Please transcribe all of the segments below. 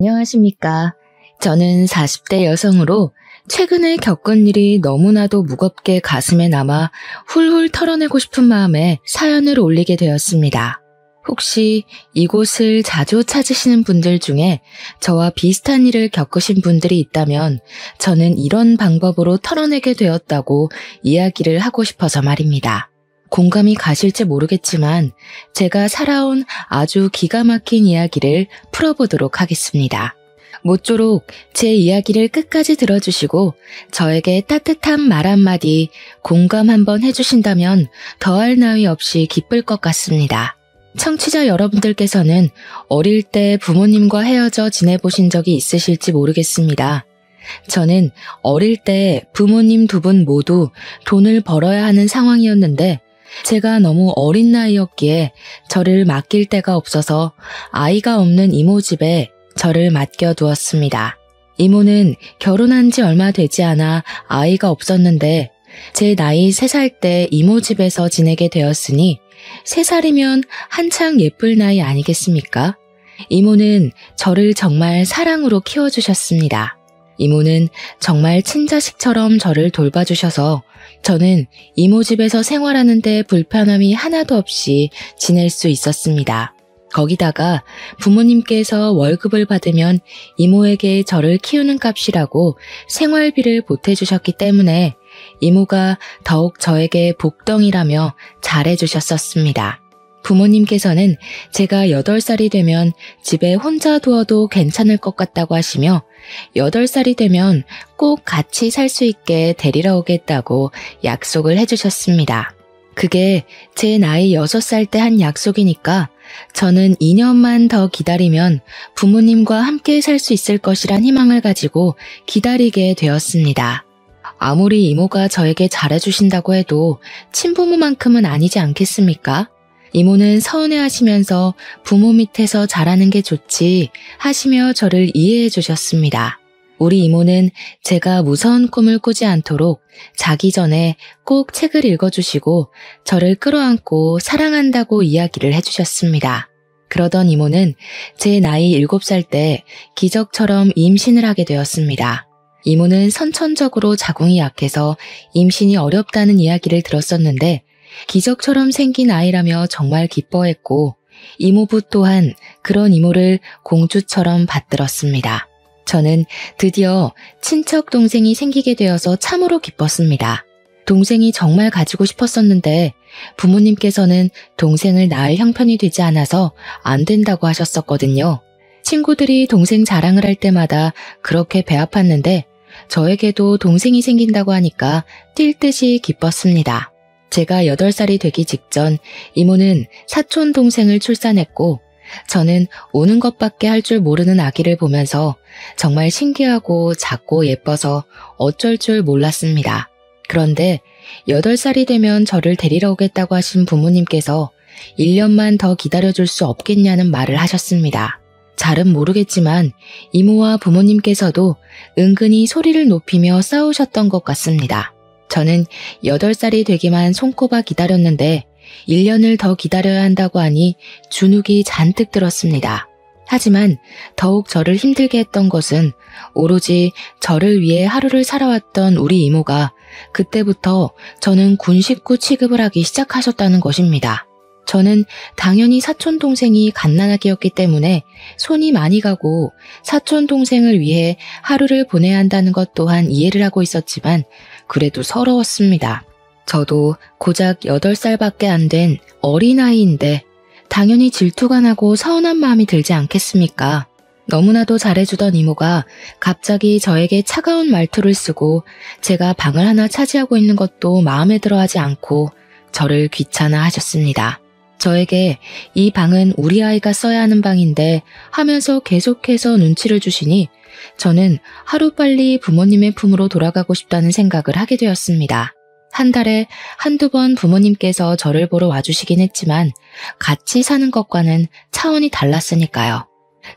안녕하십니까. 저는 40대 여성으로 최근에 겪은 일이 너무나도 무겁게 가슴에 남아 훌훌 털어내고 싶은 마음에 사연을 올리게 되었습니다. 혹시 이곳을 자주 찾으시는 분들 중에 저와 비슷한 일을 겪으신 분들이 있다면 저는 이런 방법으로 털어내게 되었다고 이야기를 하고 싶어서 말입니다. 공감이 가실지 모르겠지만 제가 살아온 아주 기가 막힌 이야기를 풀어보도록 하겠습니다. 모쪼록 제 이야기를 끝까지 들어주시고 저에게 따뜻한 말 한마디 공감 한번 해주신다면 더할 나위 없이 기쁠 것 같습니다. 청취자 여러분들께서는 어릴 때 부모님과 헤어져 지내보신 적이 있으실지 모르겠습니다. 저는 어릴 때 부모님 두 분 모두 돈을 벌어야 하는 상황이었는데 제가 너무 어린 나이였기에 저를 맡길 데가 없어서 아이가 없는 이모 집에 저를 맡겨두었습니다. 이모는 결혼한 지 얼마 되지 않아 아이가 없었는데 제 나이 3살 때 이모 집에서 지내게 되었으니 3살이면 한창 예쁠 나이 아니겠습니까? 이모는 저를 정말 사랑으로 키워주셨습니다. 이모는 정말 친자식처럼 저를 돌봐주셔서 저는 이모 집에서 생활하는데 불편함이 하나도 없이 지낼 수 있었습니다. 거기다가 부모님께서 월급을 받으면 이모에게 저를 키우는 값이라고 생활비를 보태주셨기 때문에 이모가 더욱 저에게 복덩이라며 잘해주셨었습니다. 부모님께서는 제가 8살이 되면 집에 혼자 두어도 괜찮을 것 같다고 하시며 8살이 되면 꼭 같이 살 수 있게 데리러 오겠다고 약속을 해주셨습니다. 그게 제 나이 6살 때 한 약속이니까 저는 2년만 더 기다리면 부모님과 함께 살 수 있을 것이란 희망을 가지고 기다리게 되었습니다. 아무리 이모가 저에게 잘해주신다고 해도 친부모만큼은 아니지 않겠습니까? 이모는 서운해하시면서 부모 밑에서 자라는 게 좋지 하시며 저를 이해해 주셨습니다. 우리 이모는 제가 무서운 꿈을 꾸지 않도록 자기 전에 꼭 책을 읽어주시고 저를 끌어안고 사랑한다고 이야기를 해주셨습니다. 그러던 이모는 제 나이 7살 때 기적처럼 임신을 하게 되었습니다. 이모는 선천적으로 자궁이 약해서 임신이 어렵다는 이야기를 들었었는데 기적처럼 생긴 아이라며 정말 기뻐했고 이모부 또한 그런 이모를 공주처럼 받들었습니다. 저는 드디어 친척 동생이 생기게 되어서 참으로 기뻤습니다. 동생이 정말 가지고 싶었었는데 부모님께서는 동생을 낳을 형편이 되지 않아서 안 된다고 하셨었거든요. 친구들이 동생 자랑을 할 때마다 그렇게 배 아팠는데 저에게도 동생이 생긴다고 하니까 뛸 듯이 기뻤습니다. 제가 8살이 되기 직전 이모는 사촌 동생을 출산했고 저는 우는 것밖에 할 줄 모르는 아기를 보면서 정말 신기하고 작고 예뻐서 어쩔 줄 몰랐습니다. 그런데 8살이 되면 저를 데리러 오겠다고 하신 부모님께서 1년만 더 기다려줄 수 없겠냐는 말을 하셨습니다. 잘은 모르겠지만 이모와 부모님께서도 은근히 소리를 높이며 싸우셨던 것 같습니다. 저는 8살이 되기만 손꼽아 기다렸는데 1년을 더 기다려야 한다고 하니 주눅이 잔뜩 들었습니다. 하지만 더욱 저를 힘들게 했던 것은 오로지 저를 위해 하루를 살아왔던 우리 이모가 그때부터 저는 군 식구 취급을 하기 시작하셨다는 것입니다. 저는 당연히 사촌 동생이 갓난아기였기 때문에 손이 많이 가고 사촌 동생을 위해 하루를 보내야 한다는 것 또한 이해를 하고 있었지만 그래도 서러웠습니다. 저도 고작 8살밖에 안 된 어린아이인데 당연히 질투가 나고 서운한 마음이 들지 않겠습니까? 너무나도 잘해주던 이모가 갑자기 저에게 차가운 말투를 쓰고 제가 방을 하나 차지하고 있는 것도 마음에 들어하지 않고 저를 귀찮아하셨습니다. 저에게 이 방은 우리 아이가 써야 하는 방인데 하면서 계속해서 눈치를 주시니 저는 하루빨리 부모님의 품으로 돌아가고 싶다는 생각을 하게 되었습니다. 한 달에 한두 번 부모님께서 저를 보러 와주시긴 했지만 같이 사는 것과는 차원이 달랐으니까요.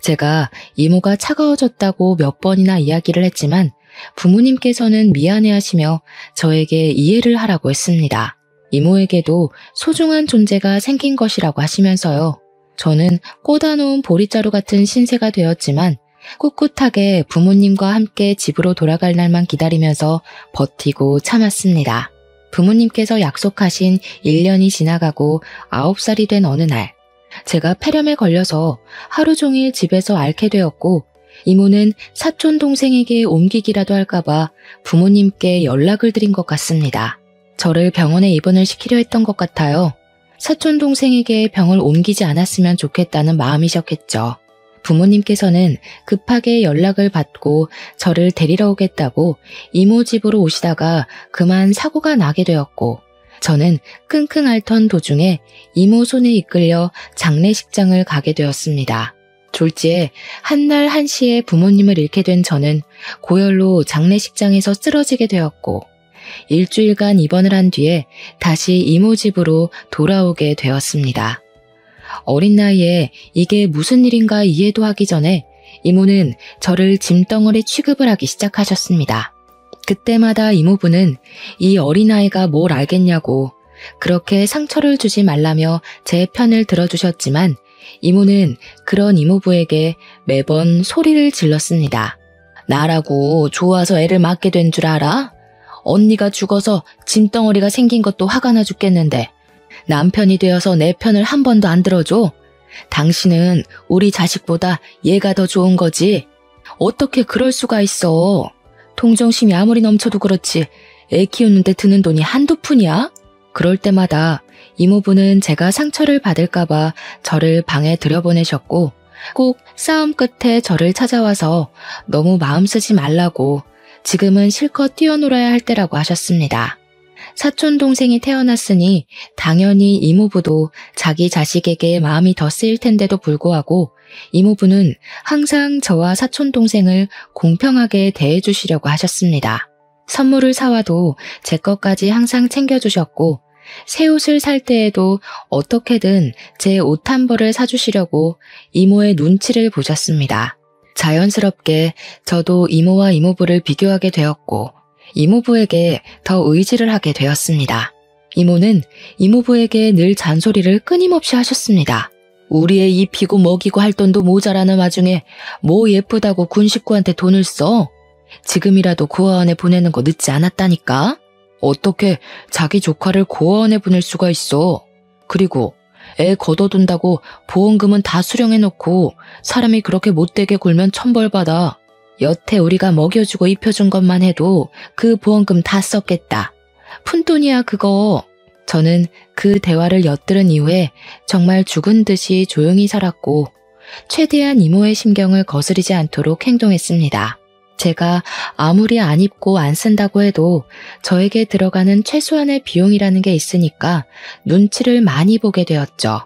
제가 이모가 차가워졌다고 몇 번이나 이야기를 했지만 부모님께서는 미안해하시며 저에게 이해를 하라고 했습니다. 이모에게도 소중한 존재가 생긴 것이라고 하시면서요. 저는 꽂아놓은 보릿자루 같은 신세가 되었지만 꿋꿋하게 부모님과 함께 집으로 돌아갈 날만 기다리면서 버티고 참았습니다. 부모님께서 약속하신 1년이 지나가고 9살이 된 어느 날, 제가 폐렴에 걸려서 하루 종일 집에서 앓게 되었고, 이모는 사촌 동생에게 옮기기라도 할까봐 부모님께 연락을 드린 것 같습니다. 저를 병원에 입원을 시키려 했던 것 같아요. 사촌 동생에게 병을 옮기지 않았으면 좋겠다는 마음이셨겠죠. 부모님께서는 급하게 연락을 받고 저를 데리러 오겠다고 이모 집으로 오시다가 그만 사고가 나게 되었고, 저는 끙끙 앓던 도중에 이모 손에 이끌려 장례식장을 가게 되었습니다. 졸지에 한날 한시에 부모님을 잃게 된 저는 고열로 장례식장에서 쓰러지게 되었고, 일주일간 입원을 한 뒤에 다시 이모 집으로 돌아오게 되었습니다. 어린 나이에 이게 무슨 일인가 이해도 하기 전에 이모는 저를 짐덩어리 취급을 하기 시작하셨습니다. 그때마다 이모부는 이 어린아이가 뭘 알겠냐고 그렇게 상처를 주지 말라며 제 편을 들어주셨지만, 이모는 그런 이모부에게 매번 소리를 질렀습니다. 나라고 좋아서 애를 맡게 된 줄 알아? 언니가 죽어서 짐덩어리가 생긴 것도 화가 나 죽겠는데 남편이 되어서 내 편을 한 번도 안 들어줘? 당신은 우리 자식보다 얘가 더 좋은 거지? 어떻게 그럴 수가 있어? 동정심이 아무리 넘쳐도 그렇지 애 키우는데 드는 돈이 한두 푼이야? 그럴 때마다 이모부는 제가 상처를 받을까봐 저를 방에 들여보내셨고, 꼭 싸움 끝에 저를 찾아와서 너무 마음 쓰지 말라고 지금은 실컷 뛰어놀아야 할 때라고 하셨습니다. 사촌 동생이 태어났으니 당연히 이모부도 자기 자식에게 마음이 더 쓰일 텐데도 불구하고 이모부는 항상 저와 사촌 동생을 공평하게 대해주시려고 하셨습니다. 선물을 사와도 제 것까지 항상 챙겨주셨고, 새 옷을 살 때에도 어떻게든 제 옷 한 벌을 사주시려고 이모의 눈치를 보셨습니다. 자연스럽게 저도 이모와 이모부를 비교하게 되었고, 이모부에게 더 의지를 하게 되었습니다. 이모는 이모부에게 늘 잔소리를 끊임없이 하셨습니다. 우리 애 입히고 먹이고 할 돈도 모자라는 와중에 뭐 예쁘다고 군 식구한테 돈을 써? 지금이라도 고아원에 보내는 거 늦지 않았다니까? 어떻게 자기 조카를 고아원에 보낼 수가 있어? 그리고 애 걷어둔다고 보험금은 다 수령해놓고 사람이 그렇게 못되게 굴면 천벌받아. 여태 우리가 먹여주고 입혀준 것만 해도 그 보험금 다 썼겠다. 푼돈이야 그거. 저는 그 대화를 엿들은 이후에 정말 죽은 듯이 조용히 살았고, 최대한 이모의 심경을 거스르지 않도록 행동했습니다. 제가 아무리 안 입고 안 쓴다고 해도 저에게 들어가는 최소한의 비용이라는 게 있으니까 눈치를 많이 보게 되었죠.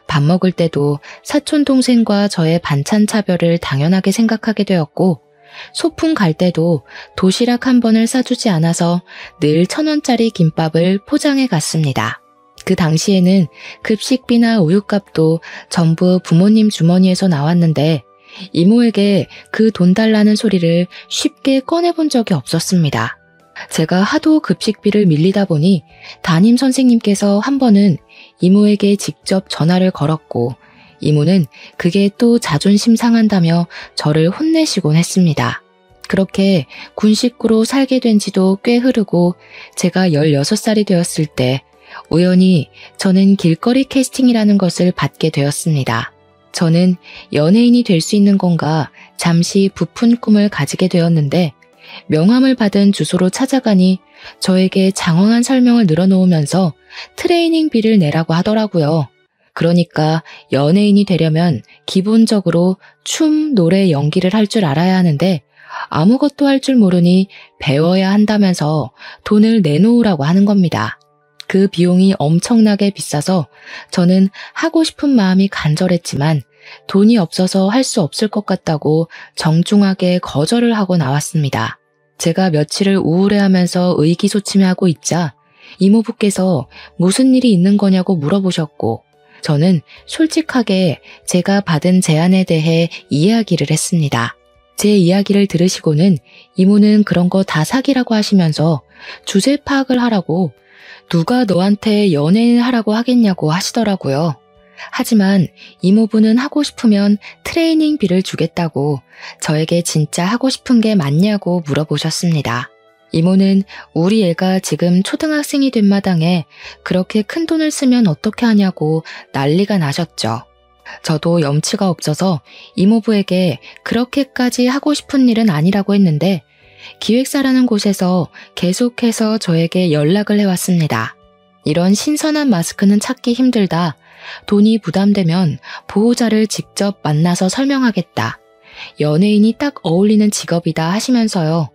밥 먹을 때도 사촌 동생과 저의 반찬 차별을 당연하게 생각하게 되었고, 소풍 갈 때도 도시락 한 번을 싸주지 않아서 늘 1,000원짜리 김밥을 포장해 갔습니다. 그 당시에는 급식비나 우유값도 전부 부모님 주머니에서 나왔는데 이모에게 그 돈 달라는 소리를 쉽게 꺼내본 적이 없었습니다. 제가 하도 급식비를 밀리다 보니 담임 선생님께서 한 번은 이모에게 직접 전화를 걸었고, 이모는 그게 또 자존심 상한다며 저를 혼내시곤 했습니다. 그렇게 군 식구로 살게 된 지도 꽤 흐르고, 제가 16살이 되었을 때 우연히 저는 길거리 캐스팅이라는 것을 받게 되었습니다. 저는 연예인이 될 수 있는 건가 잠시 부푼 꿈을 가지게 되었는데, 명함을 받은 주소로 찾아가니 저에게 장황한 설명을 늘어놓으면서 트레이닝비를 내라고 하더라고요. 그러니까 연예인이 되려면 기본적으로 춤, 노래, 연기를 할 줄 알아야 하는데 아무것도 할 줄 모르니 배워야 한다면서 돈을 내놓으라고 하는 겁니다. 그 비용이 엄청나게 비싸서 저는 하고 싶은 마음이 간절했지만 돈이 없어서 할 수 없을 것 같다고 정중하게 거절을 하고 나왔습니다. 제가 며칠을 우울해하면서 의기소침해하고 있자 이모부께서 무슨 일이 있는 거냐고 물어보셨고, 저는 솔직하게 제가 받은 제안에 대해 이야기를 했습니다. 제 이야기를 들으시고는 이모는 그런 거 다 사기라고 하시면서 주제 파악을 하라고, 누가 너한테 연예인 하라고 하겠냐고 하시더라고요. 하지만 이모부는 하고 싶으면 트레이닝비를 주겠다고 저에게 진짜 하고 싶은 게 맞냐고 물어보셨습니다. 이모는 우리 애가 지금 초등학생이 된 마당에 그렇게 큰 돈을 쓰면 어떻게 하냐고 난리가 나셨죠. 저도 염치가 없어서 이모부에게 그렇게까지 하고 싶은 일은 아니라고 했는데 기획사라는 곳에서 계속해서 저에게 연락을 해왔습니다. 이런 신선한 마스크는 찾기 힘들다. 돈이 부담되면 보호자를 직접 만나서 설명하겠다. 연예인이 딱 어울리는 직업이다 하시면서요.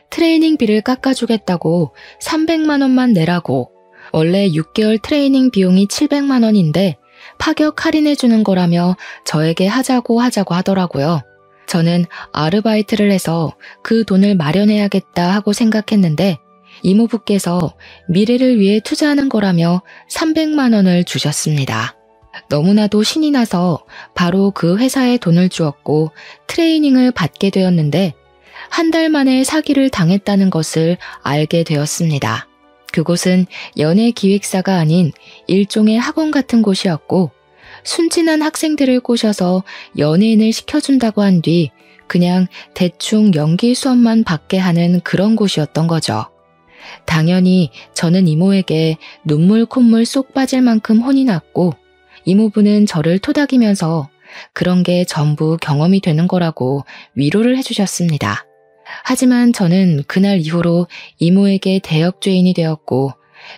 트레이닝비를 깎아주겠다고 300만 원만 내라고. 원래 6개월 트레이닝 비용이 700만 원인데 파격 할인해주는 거라며 저에게 하자고 하더라고요. 저는 아르바이트를 해서 그 돈을 마련해야겠다 하고 생각했는데 이모부께서 미래를 위해 투자하는 거라며 300만 원을 주셨습니다. 너무나도 신이 나서 바로 그 회사에 돈을 주었고 트레이닝을 받게 되었는데 한 달 만에 사기를 당했다는 것을 알게 되었습니다. 그곳은 연예기획사가 아닌 일종의 학원 같은 곳이었고 순진한 학생들을 꼬셔서 연예인을 시켜준다고 한 뒤 그냥 대충 연기 수업만 받게 하는 그런 곳이었던 거죠. 당연히 저는 이모에게 눈물 콧물 쏙 빠질 만큼 혼이 났고 이모부는 저를 토닥이면서 그런 게 전부 경험이 되는 거라고 위로를 해주셨습니다. 하지만 저는 그날 이후로 이모에게 대역죄인이 되었고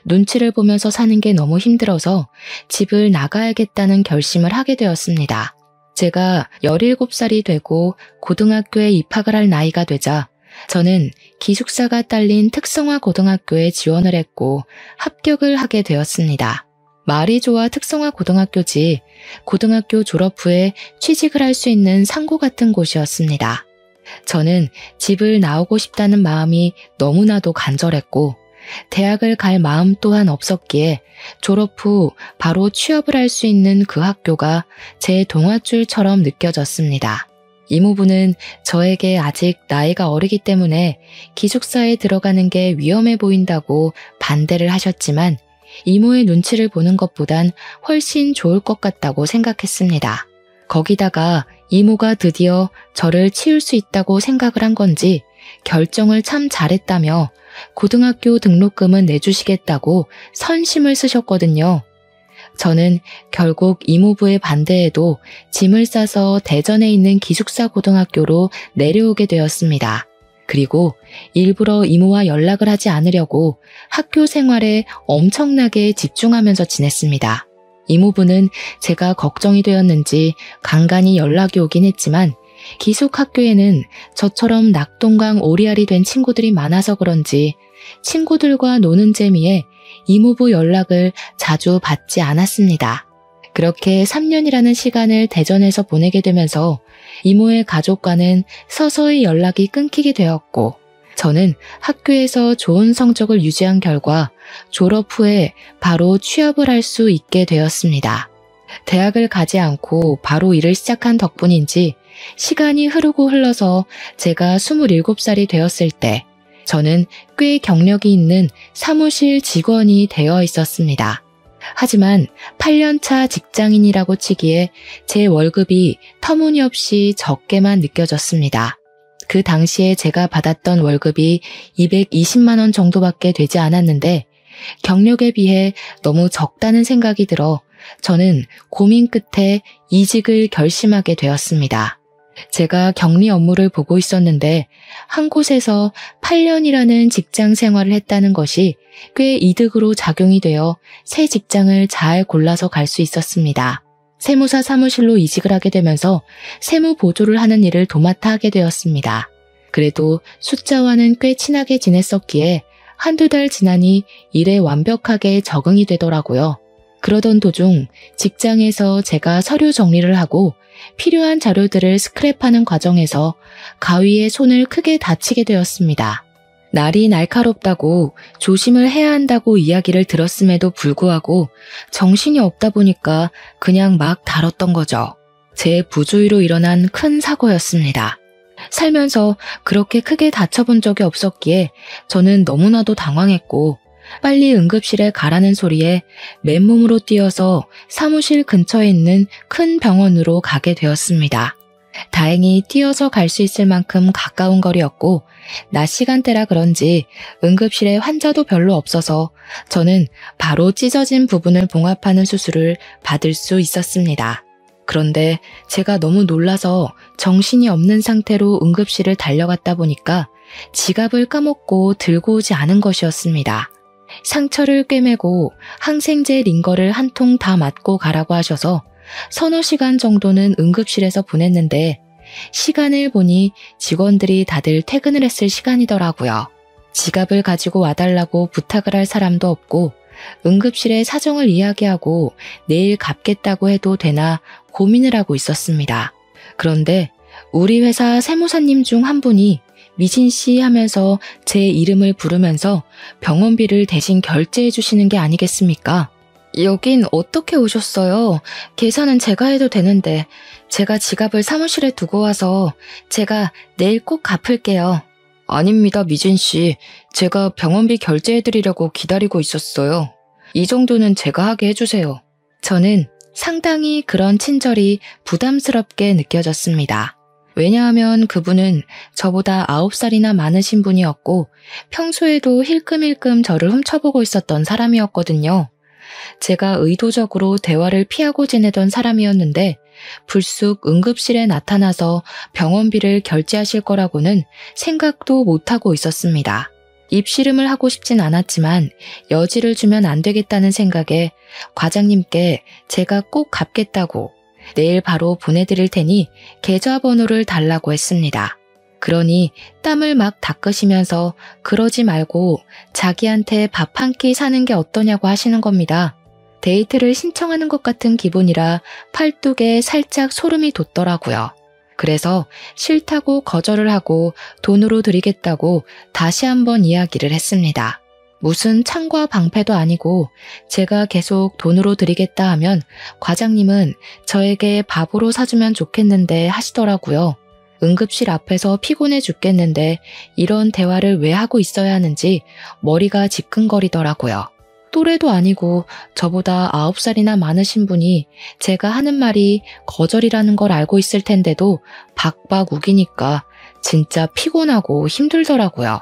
눈치를 보면서 사는 게 너무 힘들어서 집을 나가야겠다는 결심을 하게 되었습니다. 제가 17살이 되고 고등학교에 입학을 할 나이가 되자 저는 기숙사가 딸린 특성화 고등학교에 지원을 했고 합격을 하게 되었습니다. 말이 좋아 특성화 고등학교지 고등학교 졸업 후에 취직을 할 수 있는 상고 같은 곳이었습니다. 저는 집을 나오고 싶다는 마음이 너무나도 간절했고 대학을 갈 마음 또한 없었기에 졸업 후 바로 취업을 할 수 있는 그 학교가 제 동아줄처럼 느껴졌습니다. 이모부는 저에게 아직 나이가 어리기 때문에 기숙사에 들어가는 게 위험해 보인다고 반대를 하셨지만 이모의 눈치를 보는 것보단 훨씬 좋을 것 같다고 생각했습니다. 거기다가 이모가 드디어 저를 치울 수 있다고 생각을 한 건지 결정을 참 잘했다며 고등학교 등록금은 내주시겠다고 선심을 쓰셨거든요. 저는 결국 이모부의 반대에도 짐을 싸서 대전에 있는 기숙사 고등학교로 내려오게 되었습니다. 그리고 일부러 이모와 연락을 하지 않으려고 학교 생활에 엄청나게 집중하면서 지냈습니다. 이모부는 제가 걱정이 되었는지 간간히 연락이 오긴 했지만 기숙학교에는 저처럼 낙동강 오리알이 된 친구들이 많아서 그런지 친구들과 노는 재미에 이모부 연락을 자주 받지 않았습니다. 그렇게 3년이라는 시간을 대전에서 보내게 되면서 이모의 가족과는 서서히 연락이 끊기게 되었고 저는 학교에서 좋은 성적을 유지한 결과 졸업 후에 바로 취업을 할 수 있게 되었습니다. 대학을 가지 않고 바로 일을 시작한 덕분인지 시간이 흐르고 흘러서 제가 27살이 되었을 때 저는 꽤 경력이 있는 사무실 직원이 되어 있었습니다. 하지만 8년차 직장인이라고 치기에 제 월급이 터무니없이 적게만 느껴졌습니다. 그 당시에 제가 받았던 월급이 220만 원 정도밖에 되지 않았는데 경력에 비해 너무 적다는 생각이 들어 저는 고민 끝에 이직을 결심하게 되었습니다. 제가 격리 업무를 보고 있었는데 한 곳에서 8년이라는 직장 생활을 했다는 것이 꽤 이득으로 작용이 되어 새 직장을 잘 골라서 갈 수 있었습니다. 세무사 사무실로 이직을 하게 되면서 세무 보조를 하는 일을 도맡아 하게 되었습니다. 그래도 숫자와는 꽤 친하게 지냈었기에 한두 달 지나니 일에 완벽하게 적응이 되더라고요. 그러던 도중 직장에서 제가 서류 정리를 하고 필요한 자료들을 스크랩하는 과정에서 가위에 손을 크게 다치게 되었습니다. 날이 날카롭다고 조심을 해야 한다고 이야기를 들었음에도 불구하고 정신이 없다 보니까 그냥 막 다뤘던 거죠. 제 부주의로 일어난 큰 사고였습니다. 살면서 그렇게 크게 다쳐본 적이 없었기에 저는 너무나도 당황했고 빨리 응급실에 가라는 소리에 맨몸으로 뛰어서 사무실 근처에 있는 큰 병원으로 가게 되었습니다. 다행히 뛰어서 갈 수 있을 만큼 가까운 거리였고 낮 시간대라 그런지 응급실에 환자도 별로 없어서 저는 바로 찢어진 부분을 봉합하는 수술을 받을 수 있었습니다. 그런데 제가 너무 놀라서 정신이 없는 상태로 응급실을 달려갔다 보니까 지갑을 까먹고 들고 오지 않은 것이었습니다. 상처를 꿰매고 항생제 링거를 한 통 다 맞고 가라고 하셔서 서너 시간 정도는 응급실에서 보냈는데 시간을 보니 직원들이 다들 퇴근을 했을 시간이더라고요. 지갑을 가지고 와달라고 부탁을 할 사람도 없고 응급실에 사정을 이야기하고 내일 갚겠다고 해도 되나 고민을 하고 있었습니다. 그런데 우리 회사 세무사님 중 한 분이 미진 씨 하면서 제 이름을 부르면서 병원비를 대신 결제해 주시는 게 아니겠습니까? 여긴 어떻게 오셨어요? 계산은 제가 해도 되는데 제가 지갑을 사무실에 두고 와서 제가 내일 꼭 갚을게요. 아닙니다, 미진 씨. 제가 병원비 결제해 드리려고 기다리고 있었어요. 이 정도는 제가 하게 해주세요. 저는 상당히 그런 친절이 부담스럽게 느껴졌습니다. 왜냐하면 그분은 저보다 9살이나 많으신 분이었고 평소에도 힐끔힐끔 저를 훔쳐보고 있었던 사람이었거든요. 제가 의도적으로 대화를 피하고 지내던 사람이었는데 불쑥 응급실에 나타나서 병원비를 결제하실 거라고는 생각도 못하고 있었습니다. 입씨름을 하고 싶진 않았지만 여지를 주면 안 되겠다는 생각에 과장님께 제가 꼭 갚겠다고 내일 바로 보내드릴 테니 계좌번호를 달라고 했습니다. 그러니 땀을 막 닦으시면서 그러지 말고 자기한테 밥 한 끼 사는 게 어떠냐고 하시는 겁니다. 데이트를 신청하는 것 같은 기분이라 팔뚝에 살짝 소름이 돋더라고요. 그래서 싫다고 거절을 하고 돈으로 드리겠다고 다시 한번 이야기를 했습니다. 무슨 창과 방패도 아니고 제가 계속 돈으로 드리겠다 하면 과장님은 저에게 밥으로 사주면 좋겠는데 하시더라고요. 응급실 앞에서 피곤해 죽겠는데 이런 대화를 왜 하고 있어야 하는지 머리가 지끈거리더라고요. 또래도 아니고 저보다 9살이나 많으신 분이 제가 하는 말이 거절이라는 걸 알고 있을 텐데도 박박 우기니까 진짜 피곤하고 힘들더라고요.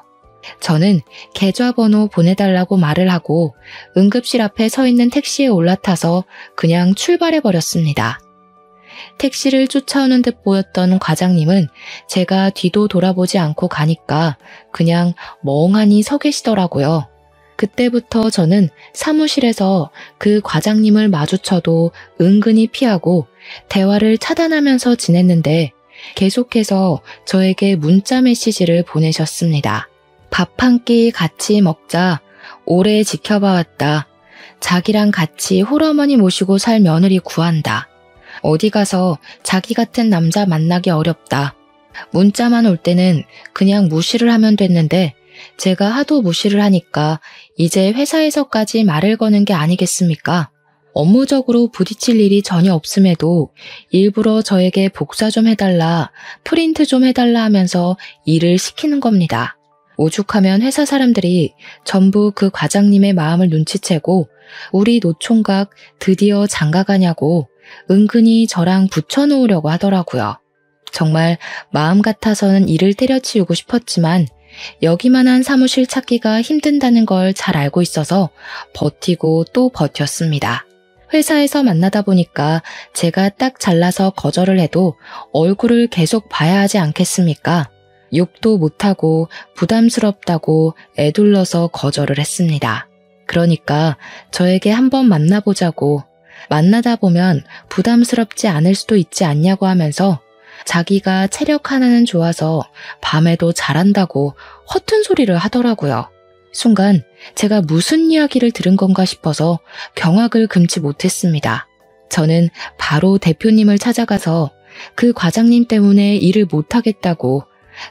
저는 계좌번호 보내달라고 말을 하고 응급실 앞에 서 있는 택시에 올라타서 그냥 출발해버렸습니다. 택시를 쫓아오는 듯 보였던 과장님은 제가 뒤도 돌아보지 않고 가니까 그냥 멍하니 서 계시더라고요. 그때부터 저는 사무실에서 그 과장님을 마주쳐도 은근히 피하고 대화를 차단하면서 지냈는데 계속해서 저에게 문자 메시지를 보내셨습니다. 밥 한 끼 같이 먹자. 오래 지켜봐왔다. 자기랑 같이 홀어머니 모시고 살 며느리 구한다. 어디 가서 자기 같은 남자 만나기 어렵다. 문자만 올 때는 그냥 무시를 하면 됐는데 제가 하도 무시를 하니까 이제 회사에서까지 말을 거는 게 아니겠습니까? 업무적으로 부딪힐 일이 전혀 없음에도 일부러 저에게 복사 좀 해달라, 프린트 좀 해달라 하면서 일을 시키는 겁니다. 오죽하면 회사 사람들이 전부 그 과장님의 마음을 눈치채고 우리 노총각 드디어 장가가냐고 은근히 저랑 붙여놓으려고 하더라고요. 정말 마음 같아서는 일을 때려치우고 싶었지만 여기만한 사무실 찾기가 힘든다는 걸 잘 알고 있어서 버티고 또 버텼습니다. 회사에서 만나다 보니까 제가 딱 잘라서 거절을 해도 얼굴을 계속 봐야 하지 않겠습니까? 욕도 못하고 부담스럽다고 애둘러서 거절을 했습니다. 그러니까 저에게 한번 만나보자고, 만나다 보면 부담스럽지 않을 수도 있지 않냐고 하면서 자기가 체력 하나는 좋아서 밤에도 잘한다고 허튼 소리를 하더라고요. 순간 제가 무슨 이야기를 들은 건가 싶어서 경악을 금치 못했습니다. 저는 바로 대표님을 찾아가서 그 과장님 때문에 일을 못하겠다고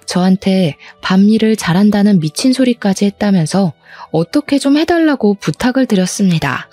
저한테 밤일을 잘한다는 미친 소리까지 했다면서 어떻게 좀 해달라고 부탁을 드렸습니다.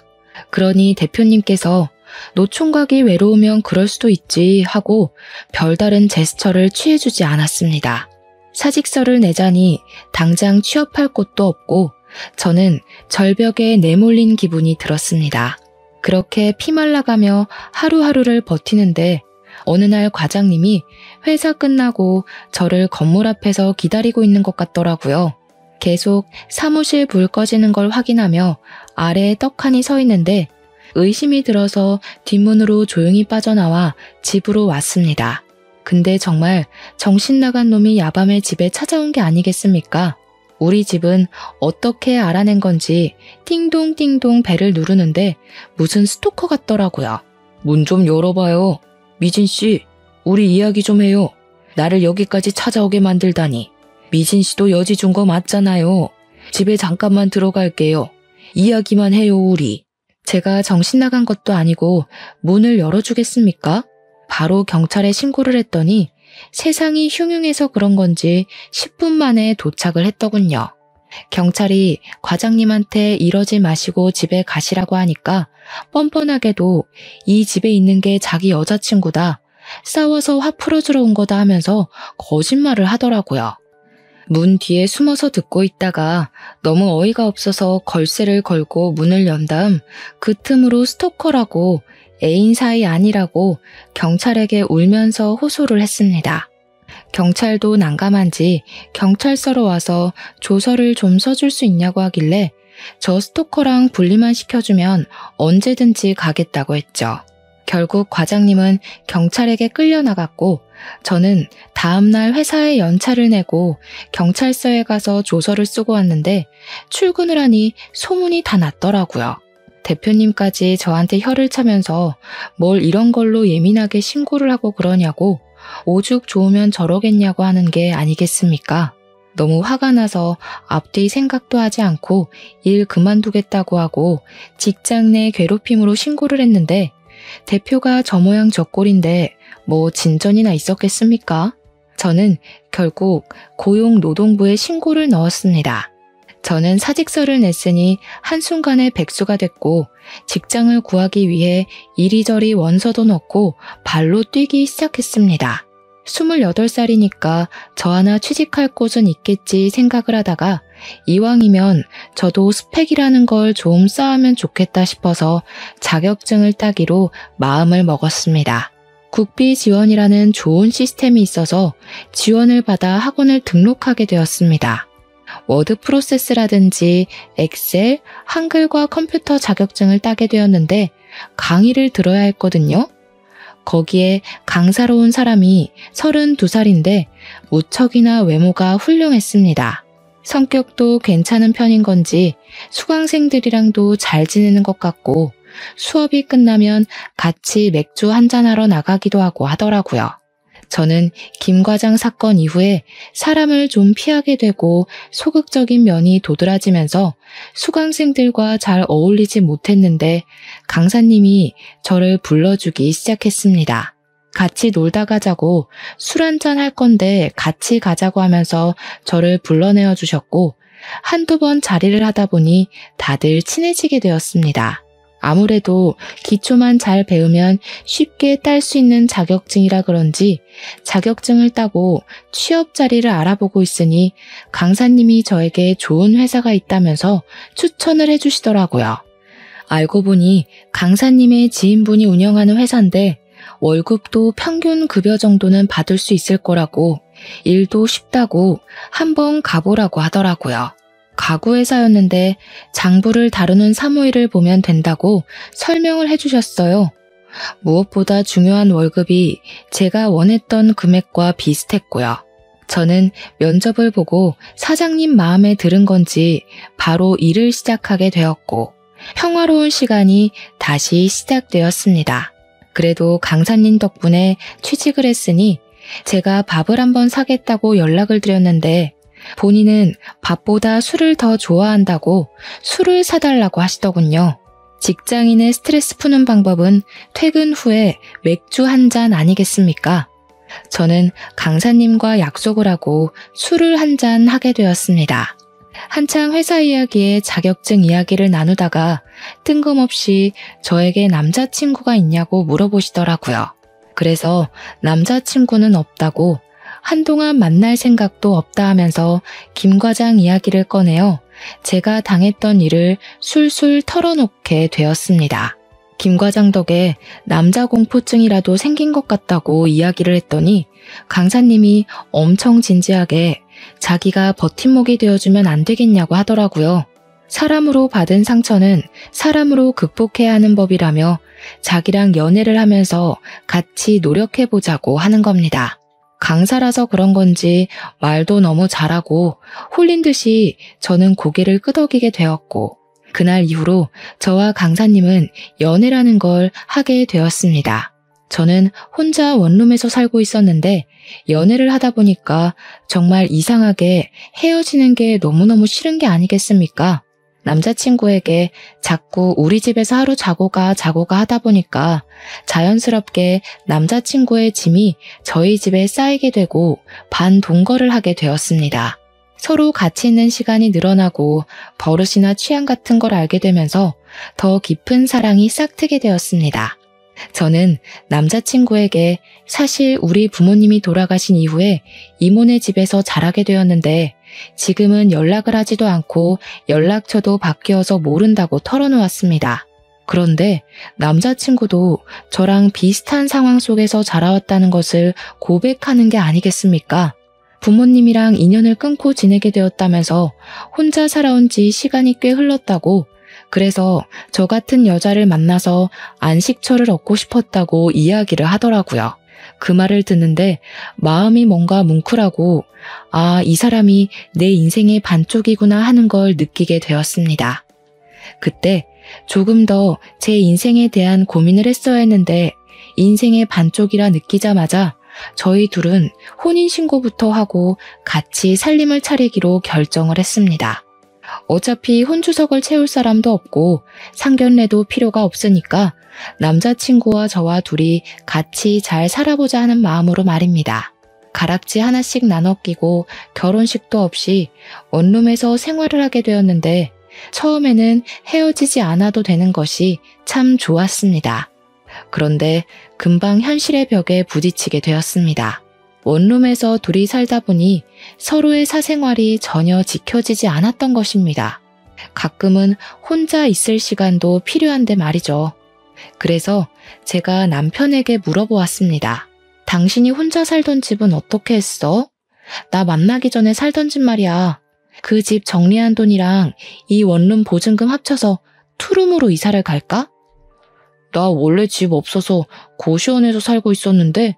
그러니 대표님께서 노총각이 외로우면 그럴 수도 있지 하고 별다른 제스처를 취해주지 않았습니다. 사직서를 내자니 당장 취업할 곳도 없고 저는 절벽에 내몰린 기분이 들었습니다. 그렇게 피말라가며 하루하루를 버티는데 어느 날 과장님이 회사 끝나고 저를 건물 앞에서 기다리고 있는 것 같더라고요. 계속 사무실 불 꺼지는 걸 확인하며 아래에 떡하니 서 있는데 의심이 들어서 뒷문으로 조용히 빠져나와 집으로 왔습니다. 근데 정말 정신 나간 놈이 야밤에 집에 찾아온 게 아니겠습니까? 우리 집은 어떻게 알아낸 건지 띵동띵동 벨을 누르는데 무슨 스토커 같더라고요. 문 좀 열어봐요. 미진씨, 우리 이야기 좀 해요. 나를 여기까지 찾아오게 만들다니. 미진씨도 여지 준 거 맞잖아요. 집에 잠깐만 들어갈게요. 이야기만 해요, 우리. 제가 정신 나간 것도 아니고 문을 열어주겠습니까? 바로 경찰에 신고를 했더니 세상이 흉흉해서 그런 건지 10분 만에 도착을 했더군요. 경찰이 과장님한테 이러지 마시고 집에 가시라고 하니까 뻔뻔하게도 이 집에 있는 게 자기 여자친구다. 싸워서 화 풀어주러 온 거다 하면서 거짓말을 하더라고요. 문 뒤에 숨어서 듣고 있다가 너무 어이가 없어서 걸쇠를 걸고 문을 연 다음 그 틈으로 스토커라고 애인 사이 아니라고 경찰에게 울면서 호소를 했습니다. 경찰도 난감한지 경찰서로 와서 조서를 좀 써줄 수 있냐고 하길래 저 스토커랑 분리만 시켜주면 언제든지 가겠다고 했죠. 결국 과장님은 경찰에게 끌려나갔고 저는 다음날 회사에 연차를 내고 경찰서에 가서 조서를 쓰고 왔는데 출근을 하니 소문이 다 났더라고요. 대표님까지 저한테 혀를 차면서 뭘 이런 걸로 예민하게 신고를 하고 그러냐고 오죽 좋으면 저러겠냐고 하는 게 아니겠습니까? 너무 화가 나서 앞뒤 생각도 하지 않고 일 그만두겠다고 하고 직장 내 괴롭힘으로 신고를 했는데 대표가 저 모양 저 꼴인데 뭐 진전이나 있었겠습니까? 저는 결국 고용노동부에 신고를 넣었습니다. 저는 사직서를 냈으니 한순간에 백수가 됐고 직장을 구하기 위해 이리저리 원서도 넣고 발로 뛰기 시작했습니다. 28살이니까 저 하나 취직할 곳은 있겠지 생각을 하다가 이왕이면 저도 스펙이라는 걸 좀 쌓으면 좋겠다 싶어서 자격증을 따기로 마음을 먹었습니다. 국비 지원이라는 좋은 시스템이 있어서 지원을 받아 학원을 등록하게 되었습니다. 워드 프로세스라든지 엑셀, 한글과 컴퓨터 자격증을 따게 되었는데 강의를 들어야 했거든요. 거기에 강사로 온 사람이 32살인데 무척이나 외모가 훌륭했습니다. 성격도 괜찮은 편인 건지 수강생들이랑도 잘 지내는 것 같고 수업이 끝나면 같이 맥주 한잔하러 나가기도 하고 하더라고요. 저는 김 과장 사건 이후에 사람을 좀 피하게 되고 소극적인 면이 도드라지면서 수강생들과 잘 어울리지 못했는데 강사님이 저를 불러주기 시작했습니다. 같이 놀다 가자고 술 한잔 할 건데 같이 가자고 하면서 저를 불러내어 주셨고 한두 번 자리를 하다 보니 다들 친해지게 되었습니다. 아무래도 기초만 잘 배우면 쉽게 딸 수 있는 자격증이라 그런지 자격증을 따고 취업 자리를 알아보고 있으니 강사님이 저에게 좋은 회사가 있다면서 추천을 해주시더라고요. 알고 보니 강사님의 지인분이 운영하는 회사인데 월급도 평균 급여 정도는 받을 수 있을 거라고 일도 쉽다고 한번 가보라고 하더라고요. 가구회사였는데 장부를 다루는 사무일을 보면 된다고 설명을 해주셨어요. 무엇보다 중요한 월급이 제가 원했던 금액과 비슷했고요. 저는 면접을 보고 사장님 마음에 들은 건지 바로 일을 시작하게 되었고 평화로운 시간이 다시 시작되었습니다. 그래도 강사님 덕분에 취직을 했으니 제가 밥을 한번 사겠다고 연락을 드렸는데 본인은 밥보다 술을 더 좋아한다고 술을 사달라고 하시더군요. 직장인의 스트레스 푸는 방법은 퇴근 후에 맥주 한 잔 아니겠습니까? 저는 강사님과 약속을 하고 술을 한 잔 하게 되었습니다. 한창 회사 이야기에 자격증 이야기를 나누다가 뜬금없이 저에게 남자친구가 있냐고 물어보시더라고요. 그래서 남자친구는 없다고 한동안 만날 생각도 없다 하면서 김 과장 이야기를 꺼내어 제가 당했던 일을 술술 털어놓게 되었습니다. 김 과장 덕에 남자 공포증이라도 생긴 것 같다고 이야기를 했더니 강사님이 엄청 진지하게 자기가 버팀목이 되어주면 안 되겠냐고 하더라고요. 사람으로 받은 상처는 사람으로 극복해야 하는 법이라며 자기랑 연애를 하면서 같이 노력해보자고 하는 겁니다. 강사라서 그런 건지 말도 너무 잘하고 홀린 듯이 저는 고개를 끄덕이게 되었고 그날 이후로 저와 강사님은 연애라는 걸 하게 되었습니다. 저는 혼자 원룸에서 살고 있었는데 연애를 하다 보니까 정말 이상하게 헤어지는 게 너무너무 싫은 게 아니겠습니까? 남자친구에게 자꾸 우리 집에서 하루 자고 가 하다 보니까 자연스럽게 남자친구의 짐이 저희 집에 쌓이게 되고 반동거를 하게 되었습니다. 서로 같이 있는 시간이 늘어나고 버릇이나 취향 같은 걸 알게 되면서 더 깊은 사랑이 싹트게 되었습니다. 저는 남자친구에게 사실 우리 부모님이 돌아가신 이후에 이모네 집에서 자라게 되었는데 지금은 연락을 하지도 않고 연락처도 바뀌어서 모른다고 털어놓았습니다. 그런데 남자친구도 저랑 비슷한 상황 속에서 자라왔다는 것을 고백하는 게 아니겠습니까? 부모님이랑 인연을 끊고 지내게 되었다면서 혼자 살아온 지 시간이 꽤 흘렀다고 그래서 저 같은 여자를 만나서 안식처를 얻고 싶었다고 이야기를 하더라고요. 그 말을 듣는데 마음이 뭔가 뭉클하고 아, 이 사람이 내 인생의 반쪽이구나 하는 걸 느끼게 되었습니다. 그때 조금 더 제 인생에 대한 고민을 했어야 했는데 인생의 반쪽이라 느끼자마자 저희 둘은 혼인신고부터 하고 같이 살림을 차리기로 결정을 했습니다. 어차피 혼주석을 채울 사람도 없고 상견례도 필요가 없으니까 남자친구와 저와 둘이 같이 잘 살아보자 하는 마음으로 말입니다. 가락지 하나씩 나눠 끼고 결혼식도 없이 원룸에서 생활을 하게 되었는데 처음에는 헤어지지 않아도 되는 것이 참 좋았습니다. 그런데 금방 현실의 벽에 부딪히게 되었습니다. 원룸에서 둘이 살다 보니 서로의 사생활이 전혀 지켜지지 않았던 것입니다. 가끔은 혼자 있을 시간도 필요한데 말이죠. 그래서 제가 남편에게 물어보았습니다. 당신이 혼자 살던 집은 어떻게 했어? 나 만나기 전에 살던 집 말이야. 그 집 정리한 돈이랑 이 원룸 보증금 합쳐서 투룸으로 이사를 갈까? 나 원래 집 없어서 고시원에서 살고 있었는데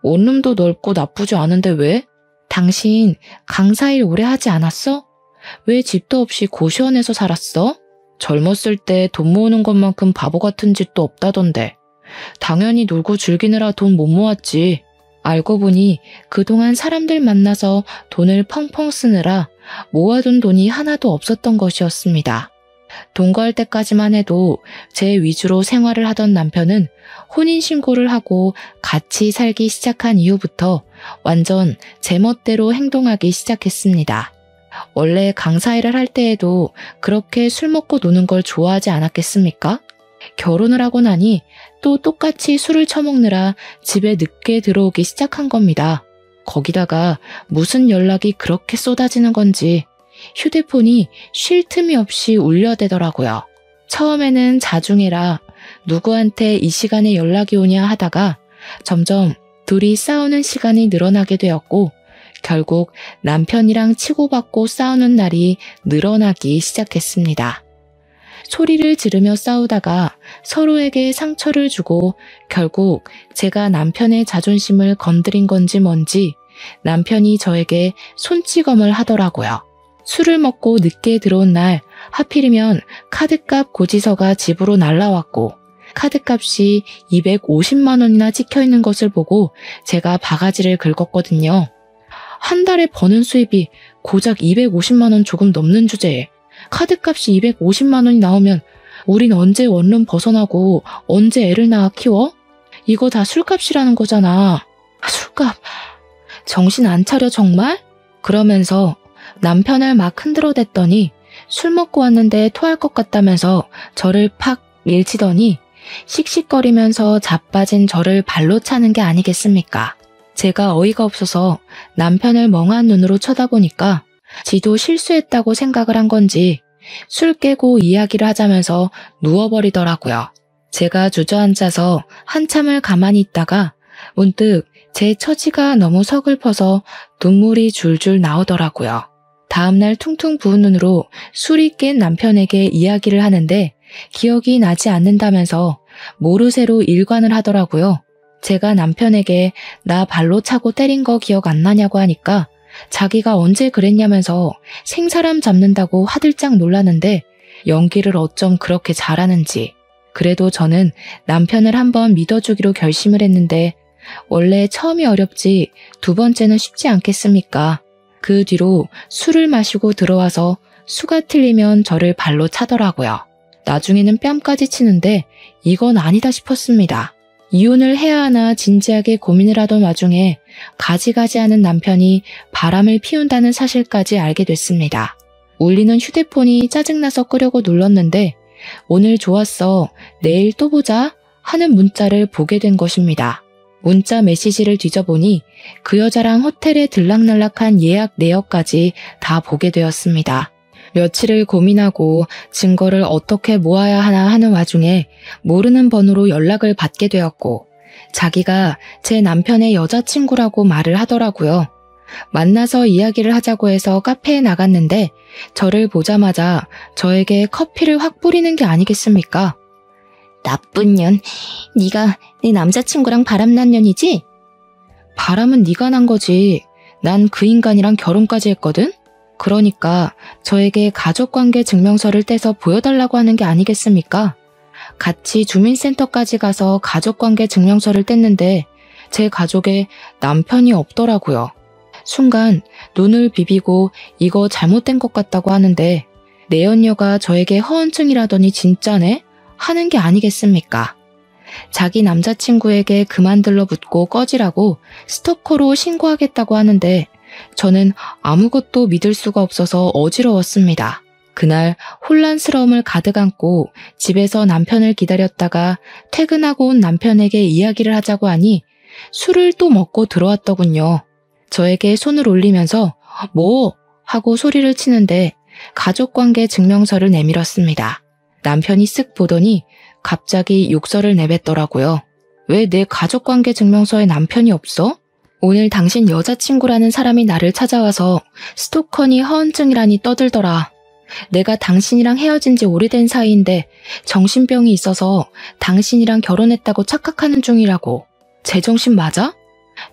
원룸도 넓고 나쁘지 않은데 왜? 당신 강사일 오래 하지 않았어? 왜 집도 없이 고시원에서 살았어? 젊었을 때 돈 모으는 것만큼 바보 같은 짓도 없다던데. 당연히 놀고 즐기느라 돈 못 모았지. 알고 보니 그동안 사람들 만나서 돈을 펑펑 쓰느라 모아둔 돈이 하나도 없었던 것이었습니다. 동거할 때까지만 해도 제 위주로 생활을 하던 남편은 혼인신고를 하고 같이 살기 시작한 이후부터 완전 제멋대로 행동하기 시작했습니다. 원래 강사 일을 할 때에도 그렇게 술 먹고 노는 걸 좋아하지 않았겠습니까? 결혼을 하고 나니 또 똑같이 술을 처먹느라 집에 늦게 들어오기 시작한 겁니다. 거기다가 무슨 연락이 그렇게 쏟아지는 건지 휴대폰이 쉴 틈이 없이 울려대더라고요. 처음에는 자중해라, 누구한테 이 시간에 연락이 오냐 하다가 점점 둘이 싸우는 시간이 늘어나게 되었고 결국 남편이랑 치고받고 싸우는 날이 늘어나기 시작했습니다. 소리를 지르며 싸우다가 서로에게 상처를 주고 결국 제가 남편의 자존심을 건드린 건지 뭔지 남편이 저에게 손찌검을 하더라고요. 술을 먹고 늦게 들어온 날 하필이면 카드값 고지서가 집으로 날라왔고 카드값이 250만 원이나 찍혀있는 것을 보고 제가 바가지를 긁었거든요. 한 달에 버는 수입이 고작 250만 원 조금 넘는 주제에 카드값이 250만 원이 나오면 우린 언제 원룸 벗어나고 언제 애를 낳아 키워? 이거 다 술값이라는 거잖아. 술값. 정신 안 차려 정말? 그러면서 남편을 막 흔들어댔더니 술 먹고 왔는데 토할 것 같다면서 저를 팍 밀치더니 씩씩거리면서 자빠진 저를 발로 차는 게 아니겠습니까? 제가 어이가 없어서 남편을 멍한 눈으로 쳐다보니까 지도 실수했다고 생각을 한 건지 술 깨고 이야기를 하자면서 누워버리더라고요. 제가 주저앉아서 한참을 가만히 있다가 문득 제 처지가 너무 서글퍼서 눈물이 줄줄 나오더라고요. 다음날 퉁퉁 부은 눈으로 술이 깬 남편에게 이야기를 하는데 기억이 나지 않는다면서 모르쇠로 일관을 하더라고요. 제가 남편에게 나 발로 차고 때린 거 기억 안 나냐고 하니까 자기가 언제 그랬냐면서 생사람 잡는다고 화들짝 놀라는데 연기를 어쩜 그렇게 잘하는지. 그래도 저는 남편을 한번 믿어주기로 결심을 했는데 원래 처음이 어렵지 두 번째는 쉽지 않겠습니까? 그 뒤로 술을 마시고 들어와서 수가 틀리면 저를 발로 차더라고요. 나중에는 뺨까지 치는데 이건 아니다 싶었습니다. 이혼을 해야 하나 진지하게 고민을 하던 와중에 가지가지하는 남편이 바람을 피운다는 사실까지 알게 됐습니다. 울리는 휴대폰이 짜증나서 끄려고 눌렀는데 오늘 좋았어, 내일 또 보자 하는 문자를 보게 된 것입니다. 문자 메시지를 뒤져보니 그 여자랑 호텔에 들락날락한 예약 내역까지 다 보게 되었습니다. 며칠을 고민하고 증거를 어떻게 모아야 하나 하는 와중에 모르는 번호로 연락을 받게 되었고 자기가 제 남편의 여자친구라고 말을 하더라고요. 만나서 이야기를 하자고 해서 카페에 나갔는데 저를 보자마자 저에게 커피를 확 뿌리는 게 아니겠습니까? 나쁜 년, 네가 내 남자친구랑 바람난 년이지? 바람은 네가 난 거지. 난 그 인간이랑 결혼까지 했거든? 그러니까 저에게 가족관계 증명서를 떼서 보여달라고 하는 게 아니겠습니까? 같이 주민센터까지 가서 가족관계 증명서를 뗐는데 제 가족에 남편이 없더라고요. 순간 눈을 비비고 이거 잘못된 것 같다고 하는데 내연녀가 저에게 허언증이라더니 진짜네? 하는 게 아니겠습니까? 자기 남자친구에게 그만 들러붙고 꺼지라고 스토커로 신고하겠다고 하는데 저는 아무것도 믿을 수가 없어서 어지러웠습니다. 그날 혼란스러움을 가득 안고 집에서 남편을 기다렸다가 퇴근하고 온 남편에게 이야기를 하자고 하니 술을 또 먹고 들어왔더군요. 저에게 손을 올리면서 뭐? 하고 소리를 치는데 가족관계 증명서를 내밀었습니다. 남편이 쓱 보더니 갑자기 욕설을 내뱉더라고요. 왜 내 가족관계 증명서에 남편이 없어? 오늘 당신 여자친구라는 사람이 나를 찾아와서 스토커니 허언증이라니 떠들더라. 내가 당신이랑 헤어진 지 오래된 사이인데 정신병이 있어서 당신이랑 결혼했다고 착각하는 중이라고. 제정신 맞아?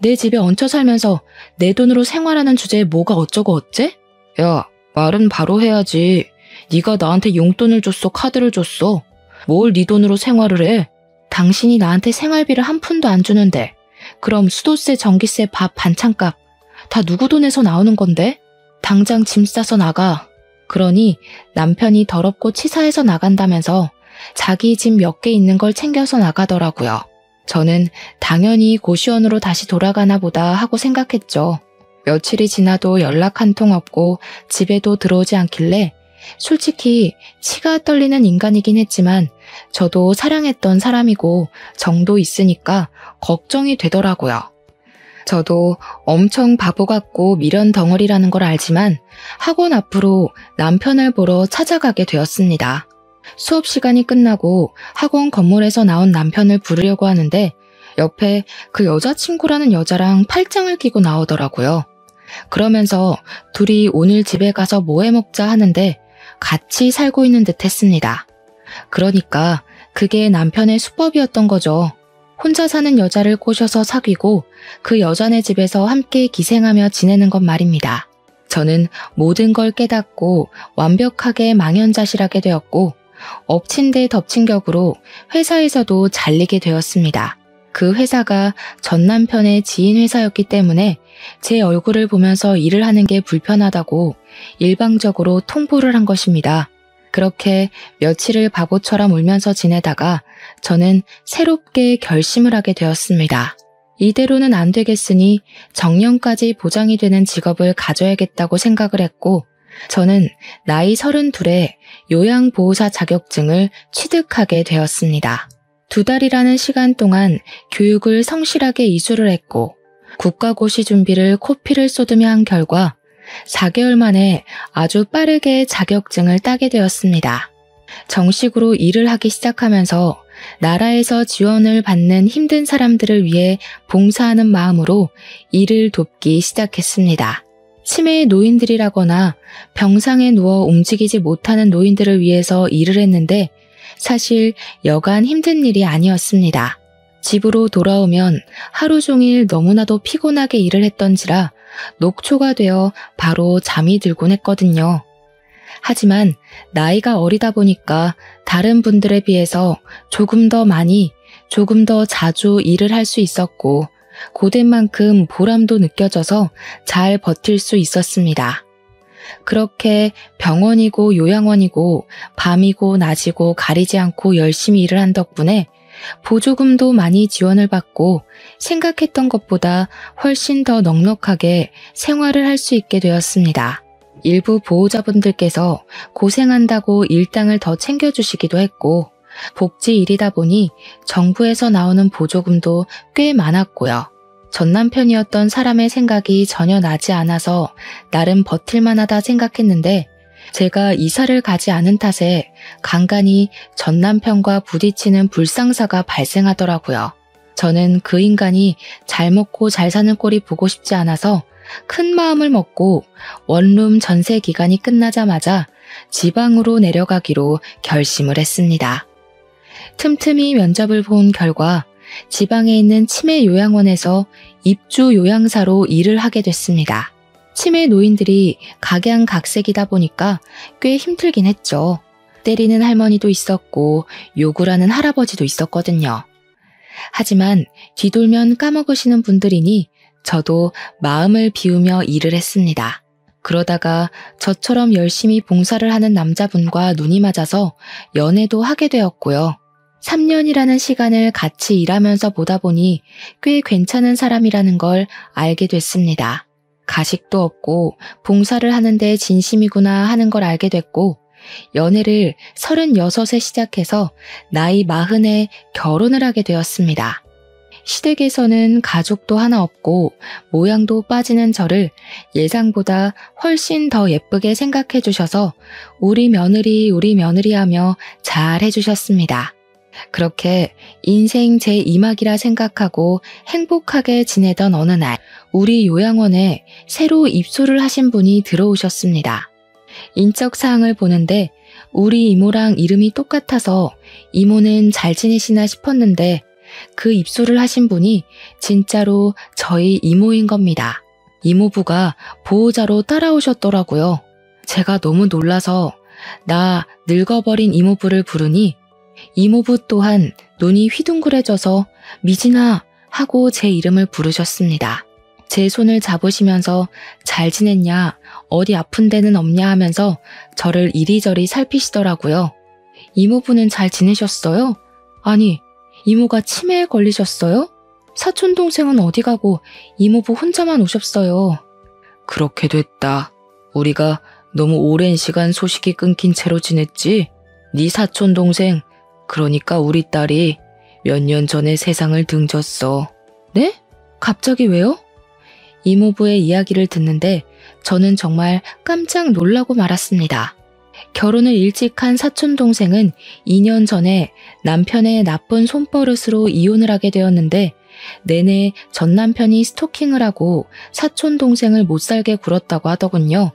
내 집에 얹혀 살면서 내 돈으로 생활하는 주제에 뭐가 어쩌고 어째? 야, 말은 바로 해야지. 네가 나한테 용돈을 줬어, 카드를 줬어. 뭘 네 돈으로 생활을 해? 당신이 나한테 생활비를 한 푼도 안 주는데 그럼 수도세, 전기세, 밥, 반찬값 다 누구 돈에서 나오는 건데? 당장 짐 싸서 나가. 그러니 남편이 더럽고 치사해서 나간다면서 자기 집 몇 개 있는 걸 챙겨서 나가더라고요. 저는 당연히 고시원으로 다시 돌아가나 보다 하고 생각했죠. 며칠이 지나도 연락 한 통 없고 집에도 들어오지 않길래 솔직히 치가 떨리는 인간이긴 했지만 저도 사랑했던 사람이고 정도 있으니까 걱정이 되더라고요. 저도 엄청 바보 같고 미련 덩어리라는 걸 알지만 학원 앞으로 남편을 보러 찾아가게 되었습니다. 수업 시간이 끝나고 학원 건물에서 나온 남편을 부르려고 하는데 옆에 그 여자친구라는 여자랑 팔짱을 끼고 나오더라고요. 그러면서 둘이 오늘 집에 가서 뭐 해 먹자 하는데 같이 살고 있는 듯 했습니다. 그러니까 그게 남편의 수법이었던 거죠. 혼자 사는 여자를 꼬셔서 사귀고 그 여자네 집에서 함께 기생하며 지내는 것 말입니다. 저는 모든 걸 깨닫고 완벽하게 망연자실하게 되었고 엎친 데 덮친 격으로 회사에서도 잘리게 되었습니다. 그 회사가 전 남편의 지인 회사였기 때문에 제 얼굴을 보면서 일을 하는 게 불편하다고 일방적으로 통보를 한 것입니다. 그렇게 며칠을 바보처럼 울면서 지내다가 저는 새롭게 결심을 하게 되었습니다. 이대로는 안 되겠으니 정년까지 보장이 되는 직업을 가져야겠다고 생각을 했고 저는 나이 32에 요양보호사 자격증을 취득하게 되었습니다. 2달이라는 시간 동안 교육을 성실하게 이수를 했고 국가고시 준비를 코피를 쏟으며 한 결과 4개월 만에 아주 빠르게 자격증을 따게 되었습니다. 정식으로 일을 하기 시작하면서 나라에서 지원을 받는 힘든 사람들을 위해 봉사하는 마음으로 일을 돕기 시작했습니다. 치매의 노인들이라거나 병상에 누워 움직이지 못하는 노인들을 위해서 일을 했는데 사실 여간 힘든 일이 아니었습니다. 집으로 돌아오면 하루 종일 너무나도 피곤하게 일을 했던지라 녹초가 되어 바로 잠이 들곤 했거든요. 하지만 나이가 어리다 보니까 다른 분들에 비해서 조금 더 많이, 조금 더 자주 일을 할 수 있었고 고된 만큼 보람도 느껴져서 잘 버틸 수 있었습니다. 그렇게 병원이고 요양원이고 밤이고 낮이고 가리지 않고 열심히 일을 한 덕분에 보조금도 많이 지원을 받고 생각했던 것보다 훨씬 더 넉넉하게 생활을 할 수 있게 되었습니다. 일부 보호자분들께서 고생한다고 일당을 더 챙겨주시기도 했고 복지 일이다 보니 정부에서 나오는 보조금도 꽤 많았고요. 전 남편이었던 사람의 생각이 전혀 나지 않아서 나름 버틸만하다 생각했는데 제가 이사를 가지 않은 탓에 간간히 전 남편과 부딪히는 불상사가 발생하더라고요. 저는 그 인간이 잘 먹고 잘 사는 꼴이 보고 싶지 않아서 큰 마음을 먹고 원룸 전세 기간이 끝나자마자 지방으로 내려가기로 결심을 했습니다. 틈틈이 면접을 본 결과 지방에 있는 치매 요양원에서 입주 요양사로 일을 하게 됐습니다. 치매 노인들이 각양각색이다 보니까 꽤 힘들긴 했죠. 때리는 할머니도 있었고 욕을 하는 할아버지도 있었거든요. 하지만 뒤돌면 까먹으시는 분들이니 저도 마음을 비우며 일을 했습니다. 그러다가 저처럼 열심히 봉사를 하는 남자분과 눈이 맞아서 연애도 하게 되었고요. 3년이라는 시간을 같이 일하면서 보다 보니 꽤 괜찮은 사람이라는 걸 알게 됐습니다. 가식도 없고 봉사를 하는데 진심이구나 하는 걸 알게 됐고 연애를 36에 시작해서 나이 40에 결혼을 하게 되었습니다. 시댁에서는 가족도 하나 없고 모양도 빠지는 저를 예상보다 훨씬 더 예쁘게 생각해 주셔서 우리 며느리 하며 잘 해주셨습니다. 그렇게 인생 제2막이라 생각하고 행복하게 지내던 어느 날 우리 요양원에 새로 입소를 하신 분이 들어오셨습니다. 인적사항을 보는데 우리 이모랑 이름이 똑같아서 이모는 잘 지내시나 싶었는데 그 입소를 하신 분이 진짜로 저희 이모인 겁니다. 이모부가 보호자로 따라오셨더라고요. 제가 너무 놀라서 나 늙어버린 이모부를 부르니 이모부 또한 눈이 휘둥그레져서 미진아 하고 제 이름을 부르셨습니다. 제 손을 잡으시면서 잘 지냈냐, 어디 아픈 데는 없냐 하면서 저를 이리저리 살피시더라고요. 이모부는 잘 지내셨어요? 아니, 이모가 치매에 걸리셨어요? 사촌동생은 어디 가고 이모부 혼자만 오셨어요. 그렇게 됐다. 우리가 너무 오랜 시간 소식이 끊긴 채로 지냈지? 네 사촌동생, 그러니까 우리 딸이 몇 년 전에 세상을 등졌어. 네? 갑자기 왜요? 이모부의 이야기를 듣는데 저는 정말 깜짝 놀라고 말았습니다. 결혼을 일찍 한 사촌동생은 2년 전에 남편의 나쁜 손버릇으로 이혼을 하게 되었는데 내내 전 남편이 스토킹을 하고 사촌동생을 못 살게 굴었다고 하더군요.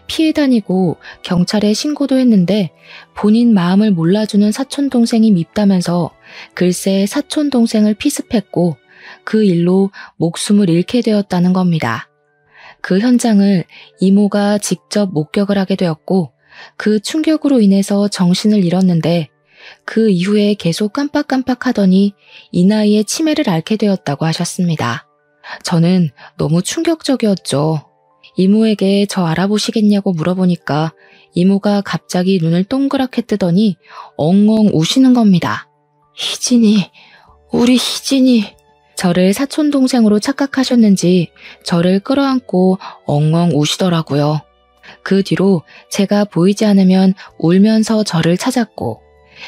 피해 다니고 경찰에 신고도 했는데 본인 마음을 몰라주는 사촌동생이 밉다면서 글쎄 사촌동생을 피습했고 그 일로 목숨을 잃게 되었다는 겁니다. 그 현장을 이모가 직접 목격을 하게 되었고 그 충격으로 인해서 정신을 잃었는데 그 이후에 계속 깜빡깜빡하더니 이 나이에 치매를 앓게 되었다고 하셨습니다. 저는 너무 충격적이었죠. 이모에게 저 알아보시겠냐고 물어보니까 이모가 갑자기 눈을 동그랗게 뜨더니 엉엉 우시는 겁니다. 희진이, 우리 희진이. 저를 사촌동생으로 착각하셨는지 저를 끌어안고 엉엉 우시더라고요. 그 뒤로 제가 보이지 않으면 울면서 저를 찾았고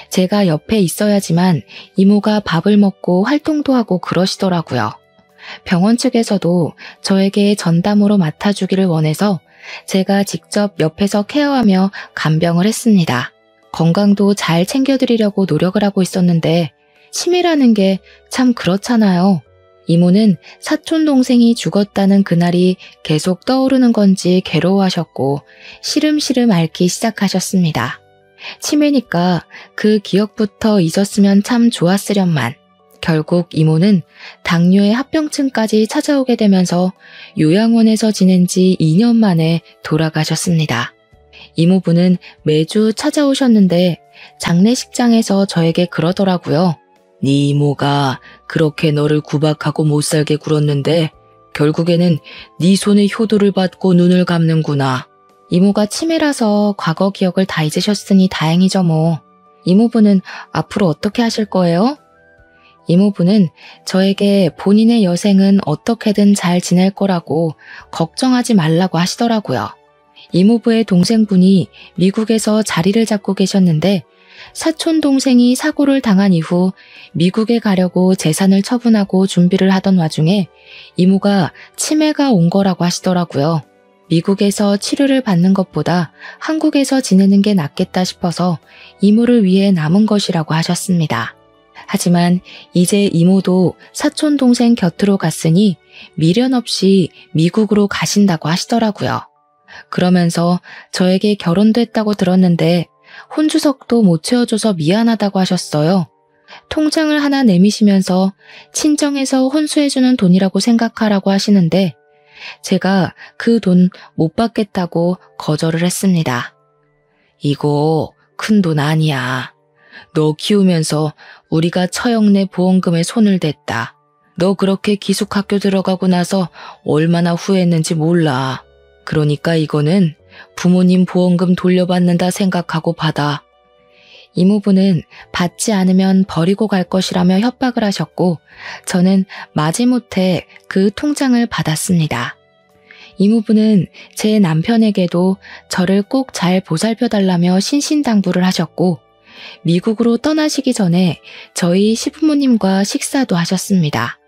제가 옆에 있어야지만 이모가 밥을 먹고 활동도 하고 그러시더라고요. 병원 측에서도 저에게 전담으로 맡아주기를 원해서 제가 직접 옆에서 케어하며 간병을 했습니다. 건강도 잘 챙겨드리려고 노력을 하고 있었는데 치매라는 게 참 그렇잖아요. 이모는 사촌 동생이 죽었다는 그날이 계속 떠오르는 건지 괴로워하셨고 시름시름 앓기 시작하셨습니다. 치매니까 그 기억부터 잊었으면 참 좋았으련만 결국 이모는 당뇨의 합병증까지 찾아오게 되면서 요양원에서 지낸 지 2년 만에 돌아가셨습니다. 이모부는 매주 찾아오셨는데 장례식장에서 저에게 그러더라고요. 네 이모가 그렇게 너를 구박하고 못살게 굴었는데 결국에는 네 손에 효도를 받고 눈을 감는구나. 이모가 치매라서 과거 기억을 다 잊으셨으니 다행이죠 뭐. 이모부는 앞으로 어떻게 하실 거예요? 이모부는 저에게 본인의 여생은 어떻게든 잘 지낼 거라고 걱정하지 말라고 하시더라고요. 이모부의 동생분이 미국에서 자리를 잡고 계셨는데 사촌 동생이 사고를 당한 이후 미국에 가려고 재산을 처분하고 준비를 하던 와중에 이모가 치매가 온 거라고 하시더라고요. 미국에서 치료를 받는 것보다 한국에서 지내는 게 낫겠다 싶어서 이모를 위해 남은 것이라고 하셨습니다. 하지만 이제 이모도 사촌 동생 곁으로 갔으니 미련 없이 미국으로 가신다고 하시더라고요. 그러면서 저에게 결혼도 했다고 들었는데 혼주석도 못 채워줘서 미안하다고 하셨어요. 통장을 하나 내미시면서 친정에서 혼수해주는 돈이라고 생각하라고 하시는데 제가 그 돈 못 받겠다고 거절을 했습니다. 이거 큰 돈 아니야. 너 키우면서 우리가 처형내 보험금에 손을 댔다. 너 그렇게 기숙학교 들어가고 나서 얼마나 후회했는지 몰라. 그러니까 이거는 부모님 보험금 돌려받는다 생각하고 받아. 이모부는 받지 않으면 버리고 갈 것이라며 협박을 하셨고 저는 마지못해 그 통장을 받았습니다. 이모부는 제 남편에게도 저를 꼭 잘 보살펴달라며 신신당부를 하셨고 미국으로 떠나시기 전에 저희 시부모님과 식사도 하셨습니다.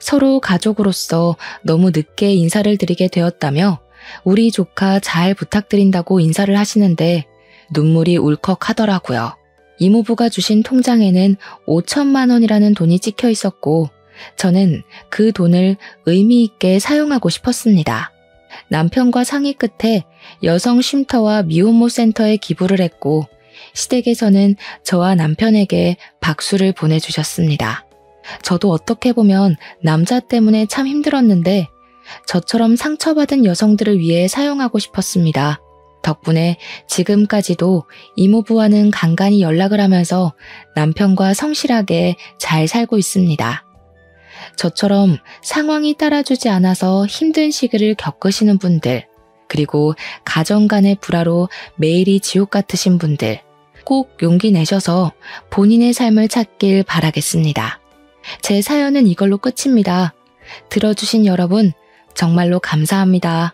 서로 가족으로서 너무 늦게 인사를 드리게 되었다며 우리 조카 잘 부탁드린다고 인사를 하시는데 눈물이 울컥하더라고요. 이모부가 주신 통장에는 5천만 원이라는 돈이 찍혀 있었고 저는 그 돈을 의미 있게 사용하고 싶었습니다. 남편과 상의 끝에 여성 쉼터와 미혼모 센터에 기부를 했고 시댁에서는 저와 남편에게 박수를 보내주셨습니다. 저도 어떻게 보면 남자 때문에 참 힘들었는데 저처럼 상처받은 여성들을 위해 사용하고 싶었습니다. 덕분에 지금까지도 이모부와는 간간히 연락을 하면서 남편과 성실하게 잘 살고 있습니다. 저처럼 상황이 따라주지 않아서 힘든 시기를 겪으시는 분들, 그리고 가정 간의 불화로 매일이 지옥 같으신 분들, 꼭 용기 내셔서 본인의 삶을 찾길 바라겠습니다. 제 사연은 이걸로 끝입니다. 들어주신 여러분, 정말로 감사합니다.